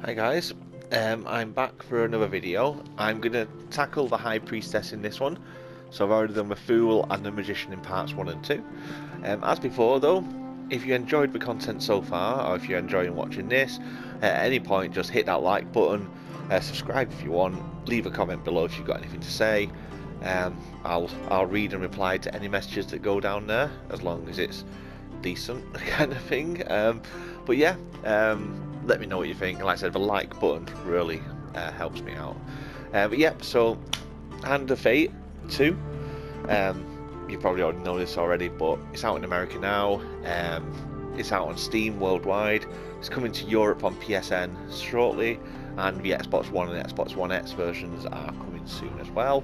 Hi guys, I'm back for another video. I'm going to tackle the High Priestess in this one. So I've already done the Fool and the Magician in parts 1 and 2. As before though, if you enjoyed the content so far, or if you're enjoying watching this, at any point just hit that like button, subscribe if you want, leave a comment below if you've got anything to say. I'll read and reply to any messages that go down there, as long as it's decent kind of thing. But yeah, let me know what you think. Like I said, the like button really helps me out. But yeah, so Hand of Fate 2. You probably already know this already, but it's out in America now. It's out on Steam worldwide. It's coming to Europe on PSN shortly, and the Xbox One and Xbox One X versions are coming soon as well.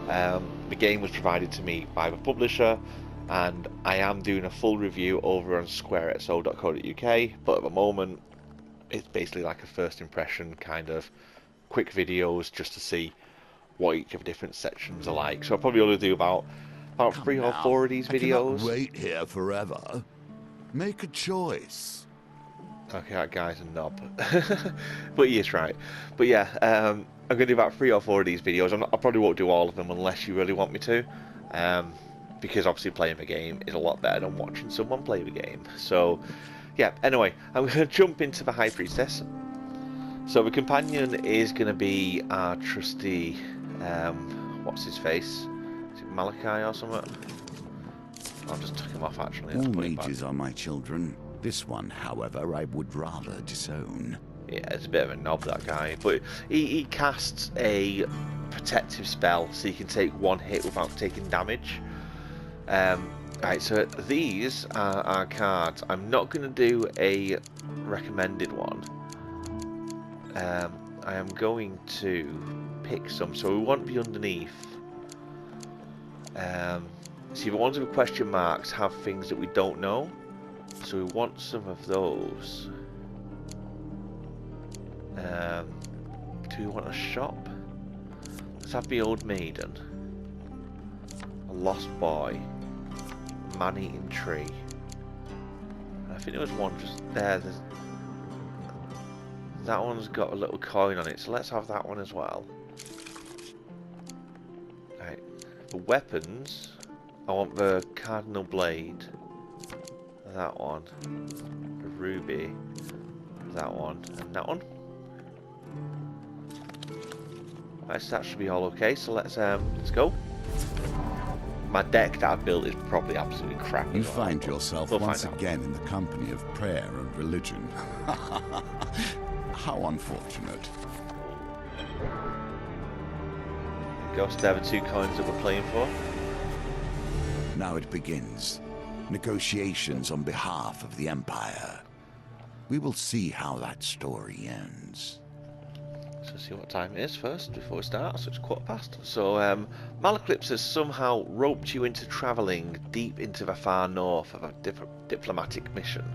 The game was provided to me by the publisher, and I am doing a full review over on squarexo.co.uk, but at the moment it's basically like a first impression kind of quick videos just to see what each of the different sections are like. So I'll probably only do about 3 or 4 of these videos. I cannot wait here forever. Make a choice. Okay, that guy's a knob. But he is right. But yeah, I'm going to do about 3 or 4 of these videos. I probably won't do all of them unless you really want me to. Because obviously playing the game is a lot better than watching someone play the game. So yeah, anyway, I'm going to jump into the High Priestess. So the companion is going to be our trusty, what's his face? Is it Malachi or something? I'll just tuck him off actually. All mages are my children. This one, however, I would rather disown. Yeah, it's a bit of a knob, that guy. But he casts a protective spell, so he can take 1 hit without taking damage. Right, so these are our cards. I'm not going to do a recommended one. I am going to pick some, so we want to be underneath. See, the ones with question marks have things that we don't know, so we want some of those. Do we want a shop? Let's have the Old Maiden, a Lost Boy, Man-Eating Tree. I think there was one just there. That one's got a little coin on it, so let's have that one as well. Right, the weapons, I want the Cardinal Blade, that one, the Ruby, that one, and that one. Right, so that should be all okay, so let's go. My deck that I've built is probably absolutely crap. You find yourself once again in the company of prayer and religion. How unfortunate. Ghost, there are 2 coins that we're playing for. Now it begins. Negotiations on behalf of the Empire. We will see how that story ends. So see what time it is first before we start. So it's 1:15. So Malaclips has somehow roped you into travelling deep into the far north of a diplomatic mission.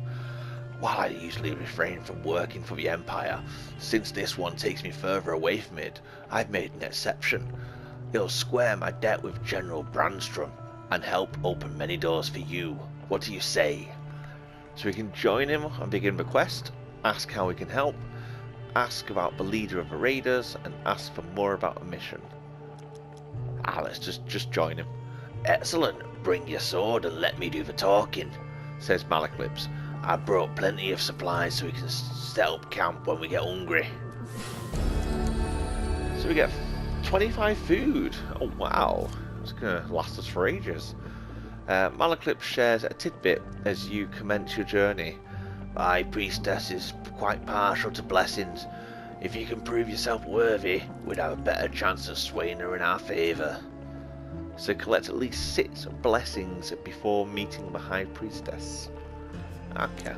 While I usually refrain from working for the Empire, since this one takes me further away from it, I've made an exception. It'll square my debt with General Brandstrom and help open many doors for you. What do you say? So we can join him and begin the quest, ask how we can help, ask about the leader of the raiders, and ask for more about the mission. Let's just join him. Excellent, bring your sword and let me do the talking, says Malaclips. I brought plenty of supplies so we can set up camp when we get hungry. So we get 25 food. Oh wow, it's gonna last us for ages. Malaclips shares a tidbit as you commence your journey. My priestess is quite partial to blessings. If you can prove yourself worthy, we'd have a better chance of swaying her in our favour. So collect at least 6 blessings before meeting the High Priestess. Okay.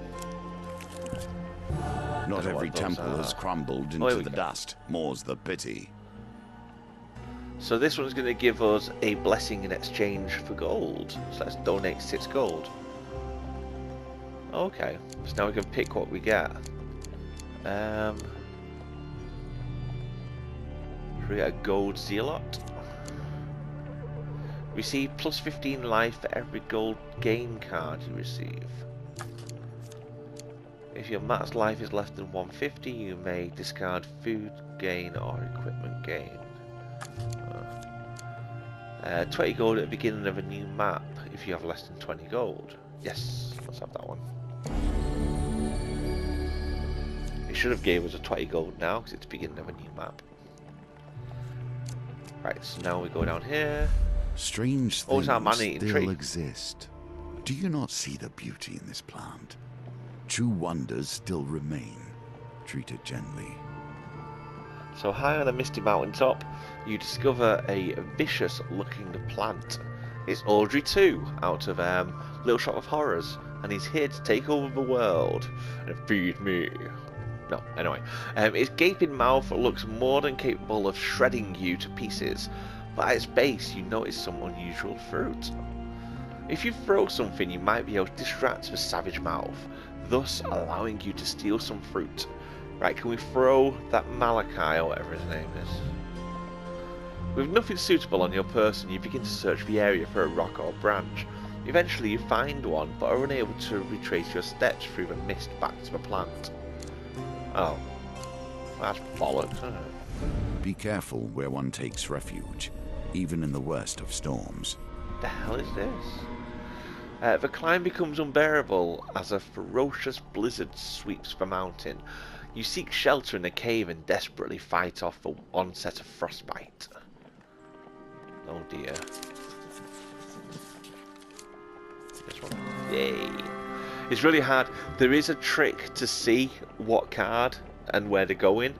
Not every temple has crumbled into the dust, more's the pity. So this one's going to give us a blessing in exchange for gold. So let's donate 6 gold. Okay, so now we can pick what we get. We get a gold zealot. Receive plus 15 life for every gold game card you receive. If your max life is less than 150, you may discard food gain or equipment gain. 20 gold at the beginning of a new map if you have less than 20 gold. Yes, let's have that one. It should have gave us a 20 gold now because it's the beginning of a new map. Right, so now we go down here. Strange Oh, it's our things man-eating still tree. exist. Do you not see the beauty in this plant? True wonders still remain. Treat it gently. So high on a misty mountaintop, you discover a vicious-looking plant. It's Audrey 2 out of Little Shop of Horrors, and he's here to take over the world and feed me. No, anyway. Its gaping mouth looks more than capable of shredding you to pieces, but at its base you notice some unusual fruit. If you throw something, you might be able to distract the savage mouth, thus allowing you to steal some fruit. Right, can we throw that Malachi or whatever his name is? With nothing suitable on your person, you begin to search the area for a rock or branch. Eventually you find one, but are unable to retrace your steps through the mist back to the plant. Oh. That's bollocks, isn't it? Be careful where one takes refuge, even in the worst of storms. What the hell is this? The climb becomes unbearable as a ferocious blizzard sweeps the mountain. You seek shelter in a cave and desperately fight off the onset of frostbite. Oh dear. This one. Yay. It's really hard. There is a trick to see what card and where they're going.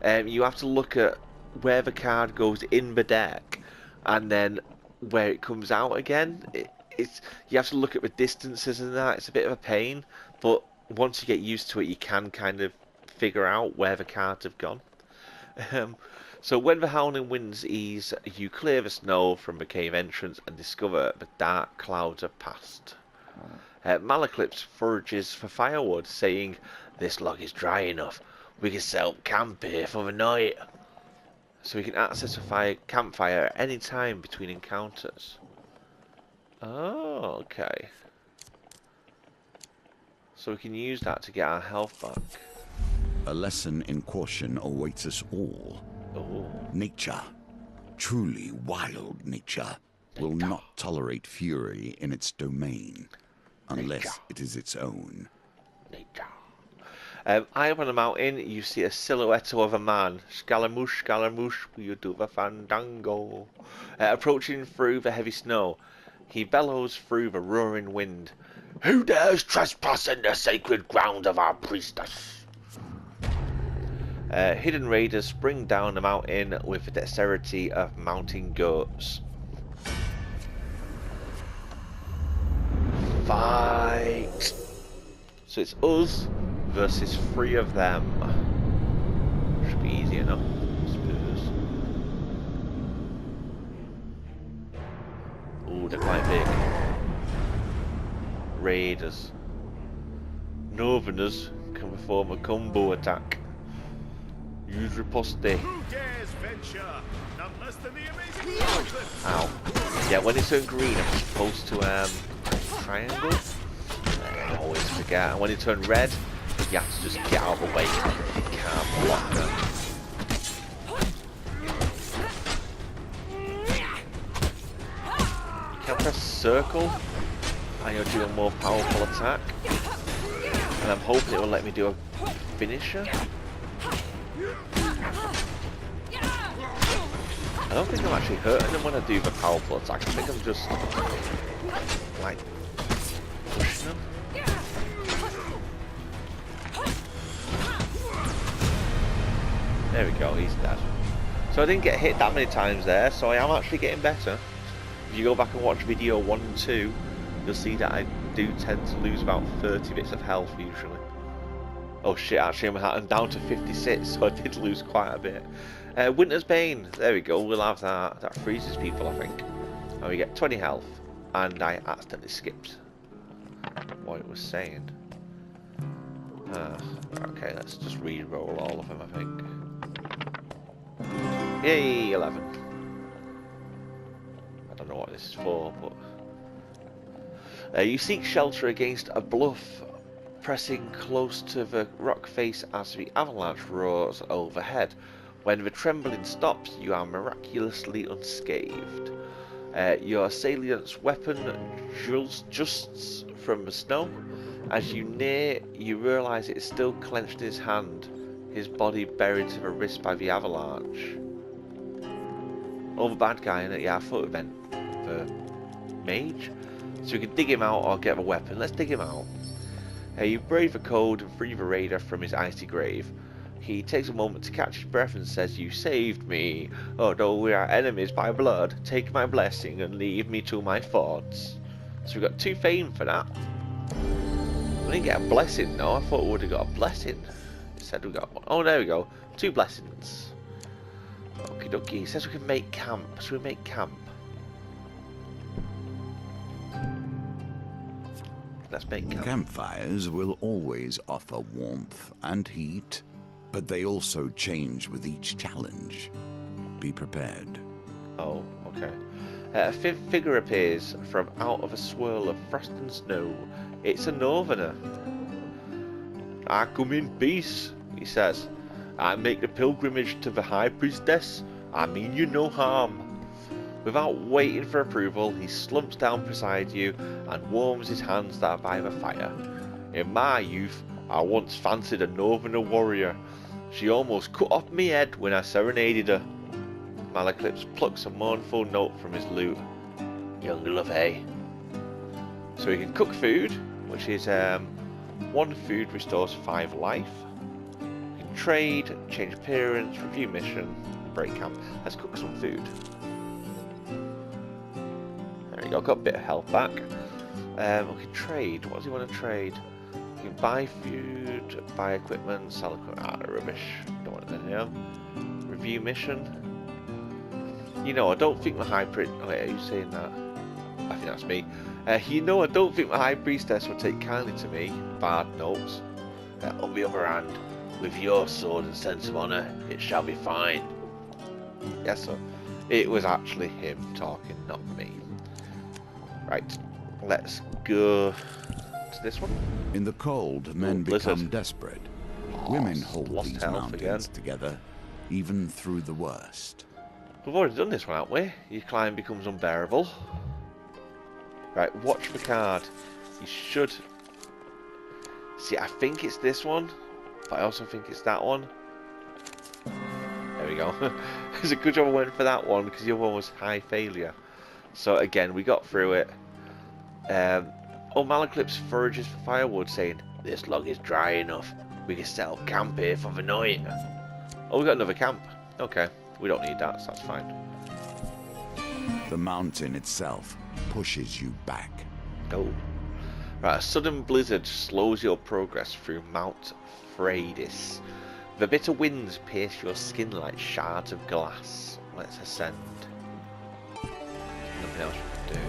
You have to look at where the card goes in the deck and then where it comes out again. You have to look at the distances and that. It's a bit of a pain, but once you get used to it, you can kind of figure out where the cards have gone. So when the howling winds ease, you clear the snow from the cave entrance and discover the dark clouds have passed. Malaclips forages for firewood, saying, "This log is dry enough. We can set up camp here for the night." So we can access a campfire at any time between encounters. Oh, okay. So we can use that to get our health back. A lesson in caution awaits us all. Oh. Nature, truly wild nature, will not tolerate fury in its domain, unless it is its own. High up on the mountain, you see a silhouette of a man. Scaramouche, Scaramouche, will you do the fandango? Approaching through the heavy snow, he bellows through the roaring wind. "Who dares trespass in the sacred ground of our priestess?" Hidden raiders spring down the mountain with the dexterity of mountain goats. Fight! So it's us versus 3 of them. Should be easy enough, I suppose. Ooh, they're quite big. Raiders. Northerners can perform a combo attack. Use riposte. Who dares venture? Not less than the amazing. Ow. Yeah, when it's turned green, I'm supposed to triangle. I always forget. And when it turned red, you have to just get out of the way. You can't block them. You can press circle, and you'll do a more powerful attack. And I'm hoping it will let me do a finisher. I don't think I'm actually hurting them when I do the powerful attack. I think I'm just like pushing them. There we go, he's dead. So I didn't get hit that many times there, so I am actually getting better. If you go back and watch video 1 and 2, you'll see that I do tend to lose about 30 bits of health usually. Oh shit, actually I'm down to 56, so I did lose quite a bit. Winter's Bane, there we go, we'll have that. That freezes people, I think. And we get 20 health, and I accidentally skipped what it was saying. Okay, let's just re-roll all of them, I think. Yay, 11. I don't know what this is for, but... you seek shelter against a bluff pressing close to the rock face as the avalanche roars overhead. When the trembling stops, you are miraculously unscathed. Your assailant's weapon justs from the snow. As you near, you realise it is still clenched in his hand, his body buried to the wrist by the avalanche. Oh, the bad guy, innit? Yeah, I thought it meant the mage. So we can dig him out or get a weapon. Let's dig him out. You brave the cold and free the raider from his icy grave. He takes a moment to catch his breath and says, "You saved me. Although we are enemies by blood, take my blessing and leave me to my thoughts." So we got 2 fame for that. We didn't get a blessing, no. I thought we would have got a blessing. It said we got one. Oh, there we go. 2 blessings. Okie dokie. It says we can make camp. So we make camp. Let's make camp. Campfires will always offer warmth and heat, but they also change with each challenge. Be prepared. Oh, okay. A figure appears from out of a swirl of frost and snow. It's a northerner. "I come in peace," he says. "I make the pilgrimage to the High Priestess. I mean you no harm." Without waiting for approval, he slumps down beside you and warms his hands there by the fire. "In my youth, I once fancied a northerner warrior. She almost cut off me head when I serenaded her." Malaclips plucks a mournful note from his lute. "Young love, eh?" So we can cook food, which is 1 food restores 5 life. We can trade, change appearance, review mission, break camp. Let's cook some food. There we go, got a bit of health back. We can trade. What does he want to trade? You can buy food, buy equipment, sell equipment. Rubbish. Don't want it in here. Review mission. You know, I don't think the high priest. Oh, wait, are you saying that? I think that's me. You know, I don't think the high priestess will take kindly to me. Bard notes. On the other hand, with your sword and sense of honour, it shall be fine. Yes, sir. It was actually him talking, not me. Right, let's go to this one. In the cold, men become desperate. Women hold these mountains together, even through the worst. We've already done this one, haven't we? Your climb becomes unbearable. Right, watch the card. You should... See, I think it's this one, but I also think it's that one. There we go. It's a good job I went for that one, because the other one was high failure. So again, we got through it. Malaclips forages for firewood, saying, "This log is dry enough. We can set up camp here for the night." Oh, we got another camp. Okay, we don't need that, so that's fine. The mountain itself pushes you back. Oh. Right, a sudden blizzard slows your progress through Mount Priestess. The bitter winds pierce your skin like shards of glass. Let's ascend. Nothing else we can do.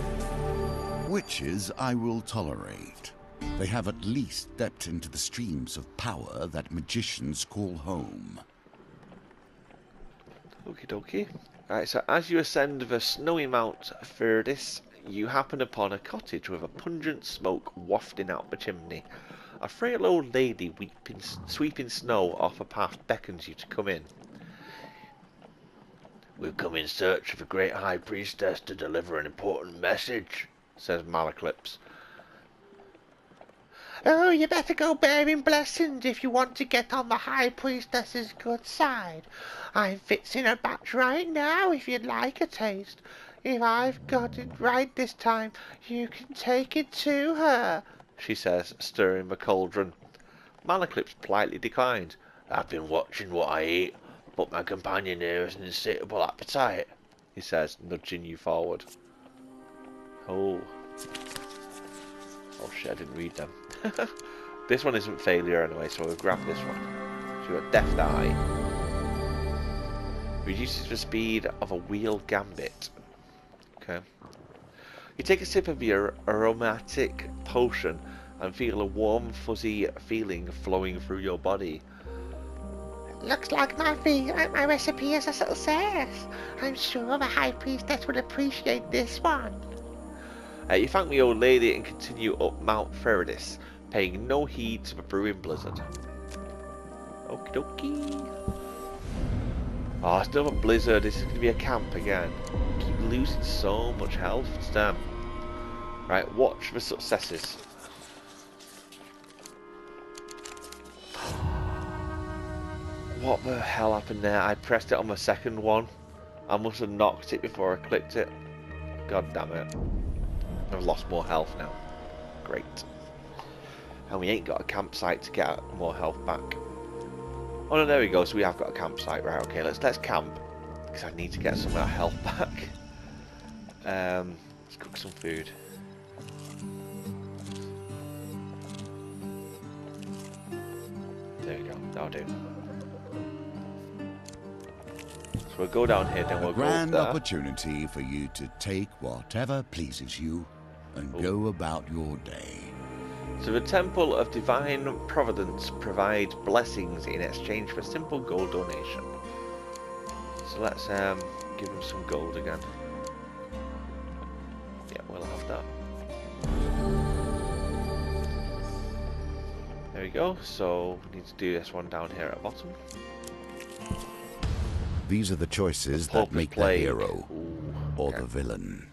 Witches I will tolerate. They have at least stepped into the streams of power that magicians call home. Okie dokie. Right, so as you ascend the snowy Mount Priestess, you happen upon a cottage with a pungent smoke wafting out the chimney. A frail old lady sweeping snow off a path beckons you to come in. "We've come in search of the great High Priestess to deliver an important message," says Malaclips. "Oh, you better go bearing blessings if you want to get on the High Priestess's good side. I'm fixing a batch right now if you'd like a taste. If I've got it right this time, you can take it to her," she says, stirring the cauldron. Malaclips politely declines. "I've been watching what I eat, but my companion here has an insatiable appetite," he says, nudging you forward. Oh shit, I didn't read them. This one isn't failure anyway, so we'll grab this one. So we've got Death Die. Reduces the speed of a wheel gambit. Okay. You take a sip of your aromatic potion and feel a warm, fuzzy feeling flowing through your body. "Looks like my recipe is a success. I'm sure the High Priestess would appreciate this one." You thank the old lady and continue up Mount Priestess, paying no heed to the brewing blizzard. Okie dokie. Oh, it's another blizzard. This is going to be a camp again. Keep losing so much health. It's damn. Right, watch the successes. What the hell happened there? I pressed it on the second one. I must have knocked it before I clicked it. God damn it. I've lost more health now. Great. And we ain't got a campsite to get more health back. Oh no, there we go. So we have got a campsite. Right, okay, let's camp. Because I need to get some of our health back. Let's cook some food. There we go. That'll do. So we'll go down here, then we'll go Grand there. opportunity for you to take whatever pleases you and go about your day. So the Temple of Divine Providence provides blessings in exchange for simple gold donation. So let's give him some gold again. Yeah, we'll have that. There we go. So we need to do this one down here at the bottom. These are the choices that make the hero or the villain.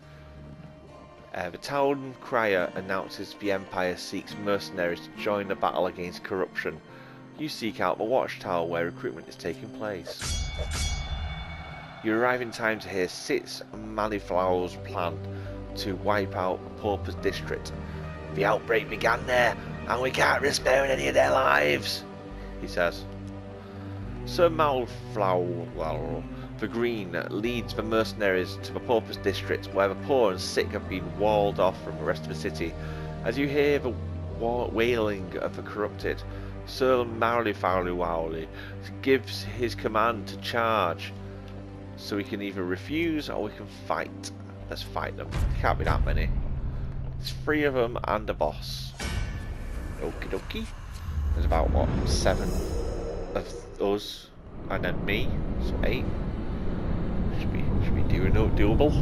The town crier announces the Empire seeks mercenaries to join the battle against corruption. You seek out the watchtower where recruitment is taking place. You arrive in time to hear Sitz Malifau's plan to wipe out Pauper's district. The outbreak began there, and we can't risk sparing any of their lives, he says. Sir Malifau the Green leads the mercenaries to the Pauper's district, where the poor and sick have been walled off from the rest of the city. As you hear the wailing of the corrupted, Sir Malifau gives his command to charge. So we can either refuse or we can fight. Let's fight them. There can't be that many. There's 3 of them and a boss. Okie dokie. There's about, what, 7 of us and then me, so 8. Should be doable.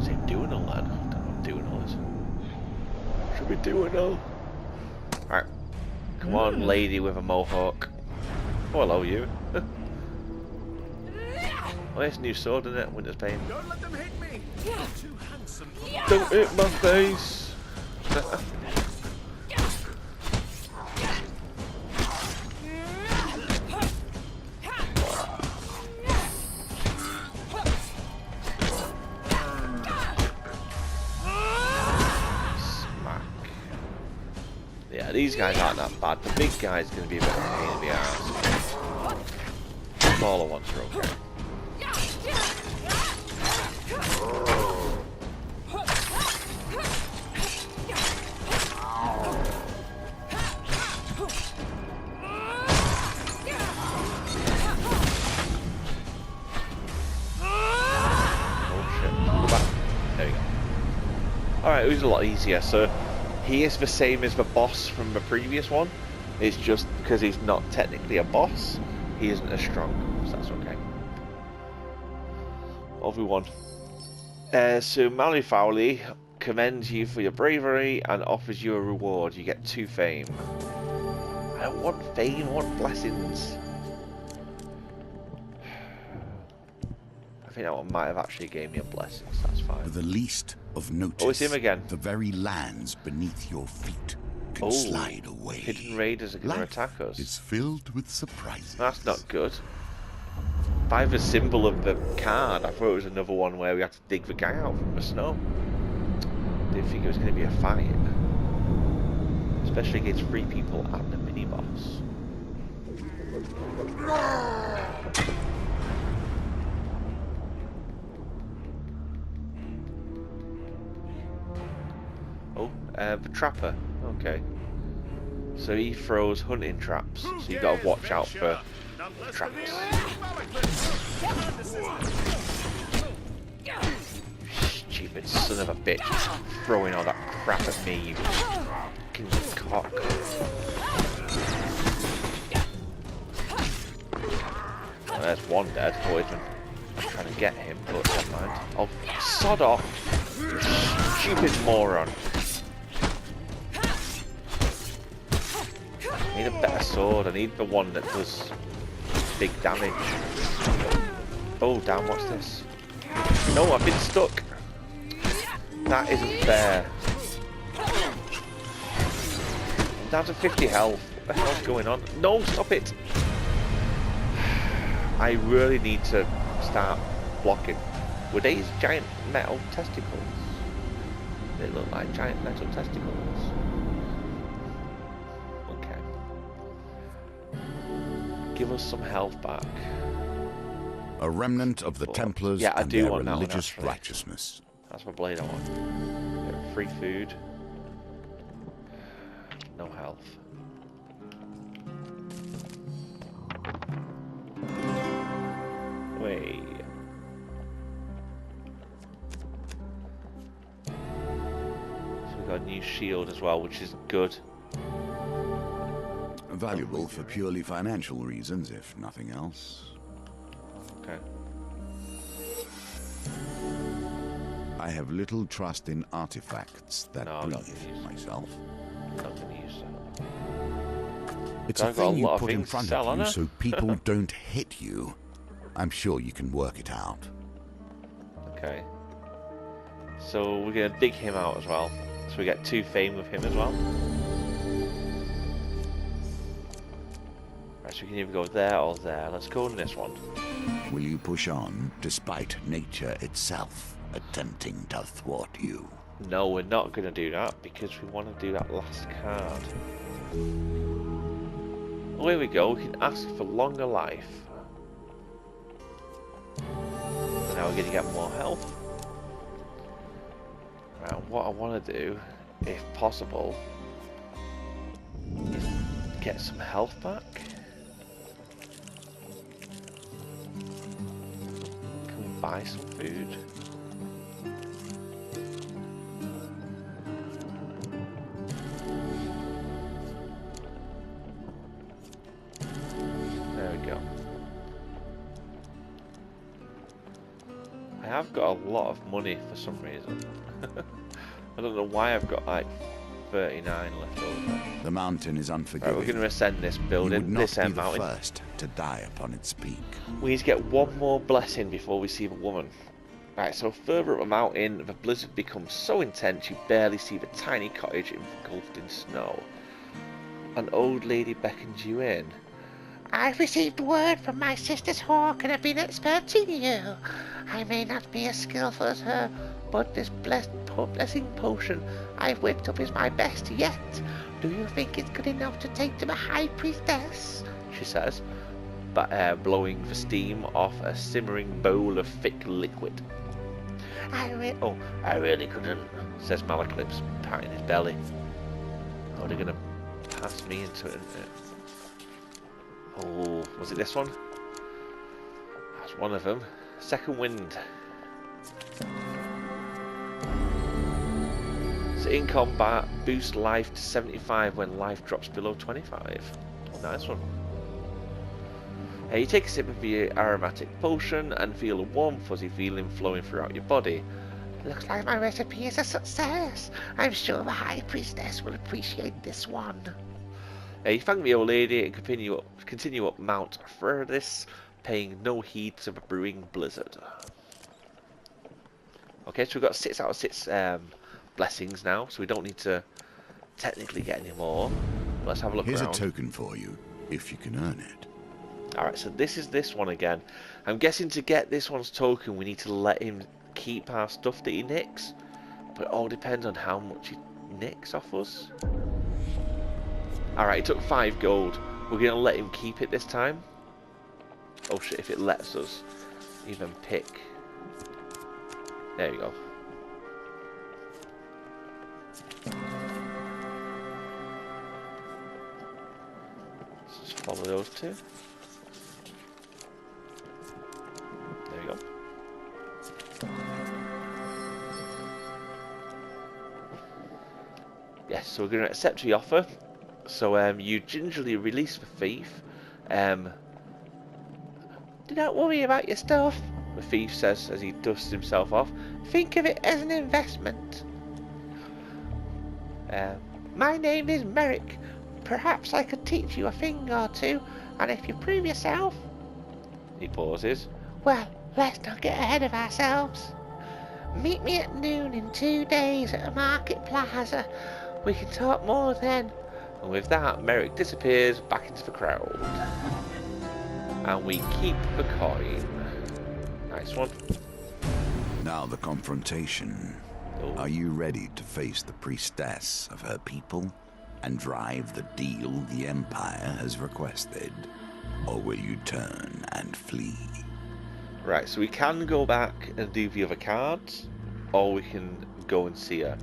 Say doable then. I don't know what doable is. Should be doable. Alright. Come on, lady with a mohawk. Oh, hello, you. Oh, it's a new sword, isn't it? Winter's Pain. Don't let them hit me. You're too handsome for my... Don't hit my face. Smack. Yeah, these guys aren't that bad. The big guy's going to be a bit of a pain in the ass. Smaller ones are okay. Alright, it was a lot easier. So he is the same as the boss from the previous one. It's just because he's not technically a boss, he isn't as strong, so that's okay. Everyone. So Malifau commends you for your bravery and offers you a reward. You get 2 fame. I don't want fame, I want blessings. I think that one might have actually gave me a blessing, so that's fine. With the least of notice, oh, it's him again. The very lands beneath your feet can slide away. Hidden raiders are going to attack us. It's filled with surprises. That's not good. By the symbol of the card, I thought it was another one where we had to dig the guy out from the snow. Didn't think it was going to be a fight. Especially against 3 people and the mini-boss. The trapper. Okay. So he throws hunting traps. So you got to watch out for traps. Stupid son of a bitch. Throwing all that crap at me, you fucking cock. Oh, there's one dead. Poison. I'm trying to get him, but never mind. Oh, sod off. You stupid moron. need a better sword. I need the one that does big damage. Oh damn, what's this? No, I've been stuck. That isn't fair. I'm down to 50 health. What the hell's going on? No, stop it. I really need to start blocking. Were these giant metal testicles? They look like giant metal testicles. Okay. Give us some health back. A remnant of the Templars yeah, I and do their want that one, religious actually. righteousness. That's my blade I want. Get free food. No health. Wait. So we got a new shield as well, which is good. Valuable for purely financial reasons, if nothing else. Okay. I have little trust in artifacts that No, I'm not breathe gonna use it. myself. I'm not going to use that. It's I've a got a thing you lot of put in things to front sell, of you haven't I? so people don't hit you. I'm sure you can work it out. Okay. So we're going to dig him out as well. So we get 2 fame with him as well. Right, so we can either go there or there. Let's go on this one. Will you push on despite nature itself attempting to thwart you? No, we're not going to do that because we want to do that last card. Oh, here we go. We can ask for longer life. And now we're going to get more health. Right, what I want to do, if possible, is get some health back. Can we buy some food? There we go. I have got a lot of money for some reason. I don't know why I've got like 39 left over. The mountain is unforgiving. Right, we're going to ascend this You would building, not this be the mountain. first to die upon its peak. We need to get one more blessing before we see the woman. Right, so further up the mountain, the blizzard becomes so intense you barely see the tiny cottage engulfed in snow. An old lady beckons you in. I've received word from my sister's hawk and have been expecting you. I may not be as skillful as her, but this blessing potion I've whipped up is my best yet. Do you think it's good enough to take to the High Priestess? She says, blowing the steam off a simmering bowl of thick liquid. I really couldn't, says Malaclips, patting his belly. Oh, they're gonna pass me into it, isn't it? Oh, was it this one? That's one of them. Second wind. So in combat, boost life to 75 when life drops below 25. Nice one. You take a sip of the aromatic potion and feel a warm fuzzy feeling flowing throughout your body. Looks like my recipe is a success. I'm sure the High Priestess will appreciate this one. You thank the old lady and continue up Mount Furdis, paying no heed to the brewing blizzard. Okay, so we've got 6 out of 6 blessings now, so we don't need to technically get any more. Let's have a look Here's around. a token for you, if you can earn it. Alright, so this is this one again. I'm guessing to get this one's token, we need to let him keep our stuff that he nicks. But it all depends on how much he nicks off us. Alright, he took 5 gold. We're going to let him keep it this time. Oh shit, if it lets us even pick. There we go. Let's just follow those 2. There we go. Yes, so we're going to accept the offer. So you gingerly release the thief. Do not worry about your stuff, The thief says as he dusts himself off. think of it as an investment. My name is Merrick. Perhaps I could teach you a thing or two, and if you prove yourself... He pauses. Well, let's not get ahead of ourselves. Meet me at noon in 2 days at the Market Plaza. We can talk more then. And with that, Merrick disappears back into the crowd. And we keep the coin. Nice one. Now the confrontation. Oh. Are you ready to face the priestess of her people and drive the deal the Empire has requested? Or will you turn and flee? Right, so we can go back and do the other cards, or we can go and see her.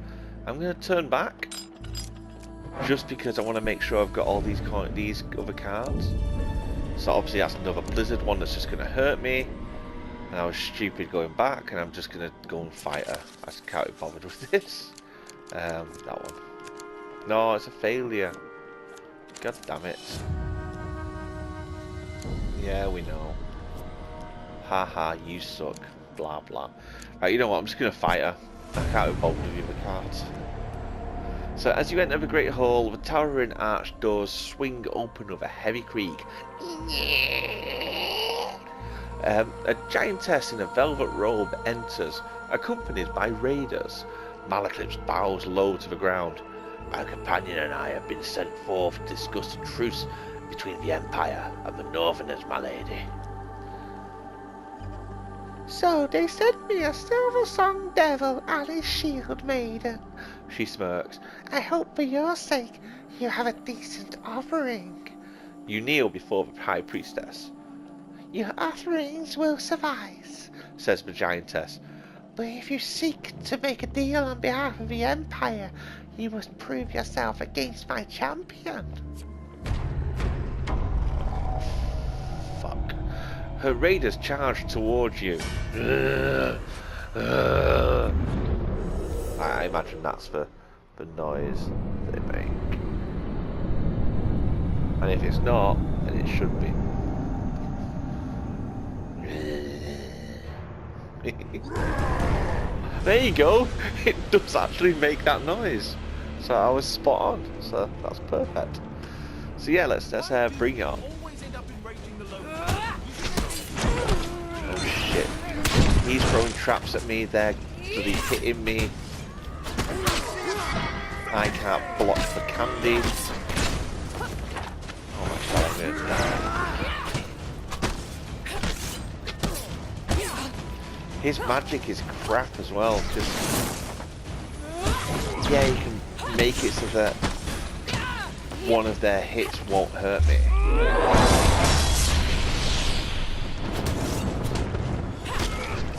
I'm going to turn back, just because I want to make sure I've got all these other cards. So obviously that's another Blizzard one that's just going to hurt me. And I was stupid going back, and I'm just going to go and fight her. I just can't be bothered with this. That one. No, it's a failure. God damn it. Yeah, we know. Haha, you suck. Blah blah. Right, you know what? I'm just going to fight her. I can't be bothered with the other cards. So as you enter the Great Hall, the towering arch doors swing open with a heavy creak. A giantess in a velvet robe enters, accompanied by raiders. Malaclips bows low to the ground. My companion and I have been sent forth to discuss the truce between the Empire and the Northerners, my lady. So they sent me a silver song devil and a shield maiden. She smirks. I hope for your sake you have a decent offering. You kneel before the High Priestess. Your offerings will suffice, says the giantess. But if you seek to make a deal on behalf of the Empire, you must prove yourself against my champion. Fuck. Her raiders charge towards you. I imagine that's the noise they make. And if it's not, then it should be. There you go. It does actually make that noise. So I was spot on. So that's perfect. So yeah, let's bring it on. Oh shit. He's throwing traps at me. They're bloody hitting me. I can't block the candy. Oh my god, I'm gonna die. His magic is crap as well, because yeah, you can make it so that one of their hits won't hurt me.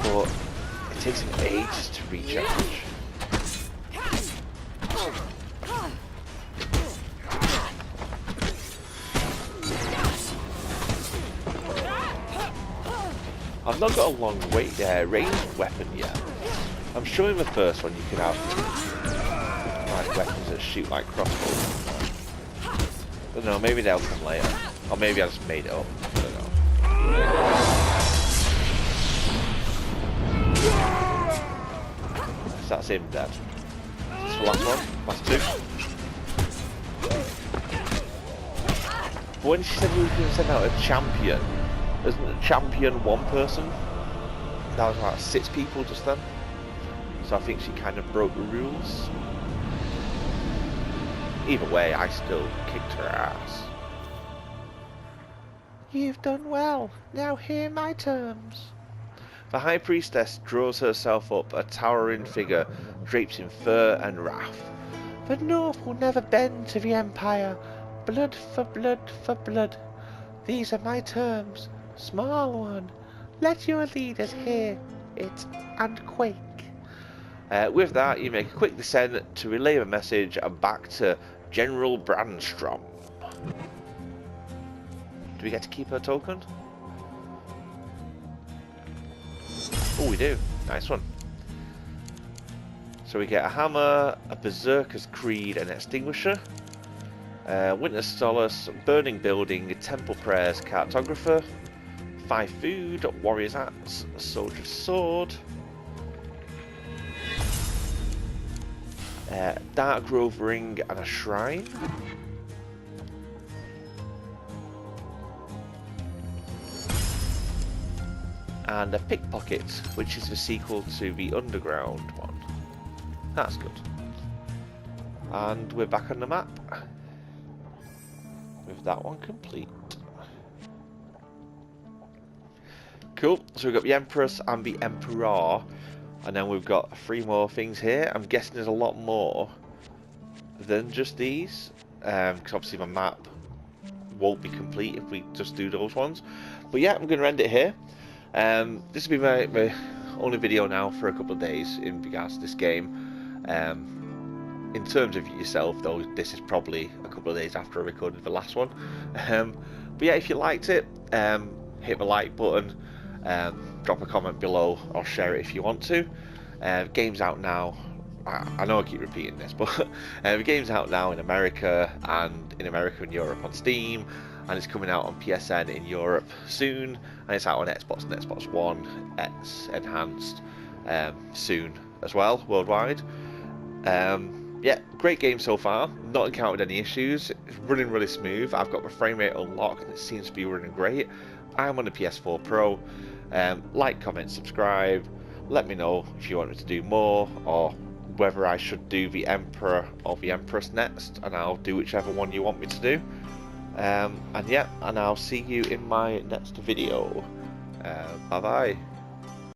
But it takes him ages to recharge. I've not got a long ranged weapon yet. I'm sure in the first one you could have like weapons that shoot like crossbows. But no, maybe they'll come later. Or maybe I just made it up. I don't know. So that's him dead. That's the last one. Last two. But when she said we were going to send out a champion, isn't a champion one person? That was like 6 people just then. So I think she kind of broke the rules. Either way, I still kicked her ass. You've done well. Now hear my terms. The High Priestess draws herself up, a towering figure draped in fur and wrath. The North will never bend to the Empire. Blood for blood for blood. These are my terms. Small one. Let your leaders hear it and quake. With that, you make a quick descent to relay the message and back to General Brandstrom. Do we get to keep her token? Oh, we do. Nice one. So we get a hammer, a berserker's creed, an extinguisher, winter solace, burning building, temple prayers, cartographer, 5 food, warrior's axe, a soldier's sword, dark grove ring, and a shrine. and a Pickpocket, which is the sequel to the Underground one. That's good. And we're back on the map with that one complete. Cool, so we've got the Empress and the Emperor, and then we've got 3 more things here. I'm guessing there's a lot more than just these, because obviously my map won't be complete if we just do those ones. But yeah, I'm going to end it here. This will be my only video now for a couple of days in regards to this game. In terms of yourself though, this is probably a couple of days after I recorded the last one. But yeah, if you liked it, hit the like button, drop a comment below, or share it if you want to. Game's out now. I know I keep repeating this, but the game's out now in America and Europe on Steam, and it's coming out on PSN in Europe soon, and it's out on Xbox and Xbox One X Enhanced soon as well, worldwide. Yeah, great game so far. Not encountered any issues. It's running really smooth. I've got my frame rate unlocked and it seems to be running great. I'm on the PS4 Pro. Like, comment, subscribe. Let me know if you want me to do more, or whether I should do the Emperor or the Empress next, and I'll do whichever one you want me to do. And yeah, and I'll see you in my next video. Bye bye.